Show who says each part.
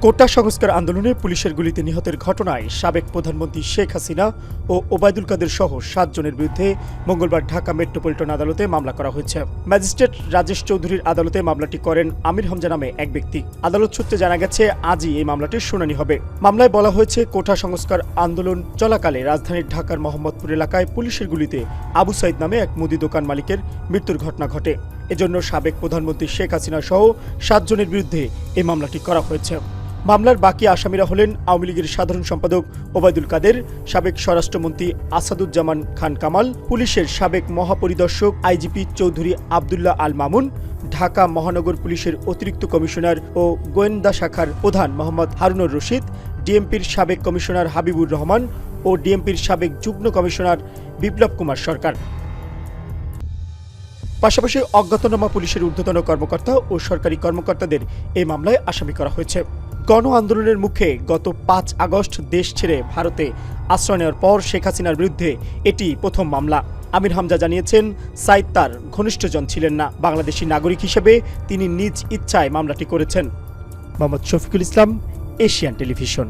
Speaker 1: কোটা সংস্কার আন্দোলনে পুলিশের গুলিতে নিহতের ঘটনায় সাবেক প্রধানমন্ত্রী শেখ হাসিনা ও ওবায়দুল কাদের সহ 7 জনের বিরুদ্ধে মঙ্গলবার ঢাকা মেট্রোপলিটন আদালতে মামলা করা হয়েছে। ম্যাজিস্ট্রেট রাজেশ চৌধুরীর আদালতে মামলাটি করেন আমির হামজা নামে এক ব্যক্তি। আদালত সূত্রে জানা গেছে, আজই এই মামলাটির শুনানি হবে। মামলায় বলা হয়েছে, কোটা সংস্কার আন্দোলন চলাকালে রাজধানীর ঢাকার মোহাম্মদপুর এলাকায় পুলিশের গুলিতে আবু সাইদ নামে এক মুদি দোকান মালিকের মৃত্যুর ঘটনা ঘটে। এজন্য সাবেক প্রধানমন্ত্রী শেখ হাসিনা সহ 7 জনের বিরুদ্ধে এই মামলাটি করা হয়েছে। মামলার বাকি আসামিরা হলেন আওয়ামী লীগের সাধারণ সম্পাদক ওবায়দুল কাদের, সাবেক স্বরাষ্ট্রমন্ত্রী আসাদুজ্জামান খান কামাল, পুলিশের সাবেক মহাপরিদর্শক আইজিপি চৌধুরী আবদুল্লাহ আল মামুন, ঢাকা মহানগর পুলিশের অতিরিক্ত কমিশনার ও গোয়েন্দা শাখার প্রধান মোহাম্মদ হারুনুর রশিদ, ডিএমপির সাবেক কমিশনার হাবিবুর রহমান ও ডিএমপির সাবেক যুগ্ম কমিশনার বিপ্লব কুমার সরকার। পাশাপাশি অজ্ঞাতনামা পুলিশের ঊর্ধ্বতন কর্মকর্তা ও সরকারি কর্মকর্তাদের এই মামলায় আসামি করা হয়েছে। গণ আন্দোলনের মুখে গত 5 আগস্ট দেশ ছেড়ে ভারতে আশ্রয় নেওয়ার পর শেখ হাসিনার বিরুদ্ধে এটি প্রথম মামলা। আমির হামজা জানিয়েছেন, সাইদ তার ঘনিষ্ঠজন ছিলেন না। বাংলাদেশি নাগরিক হিসেবে তিনি নিজ ইচ্ছায় মামলাটি করেছেন। Mohammad Shafiqul Islam, Asian television.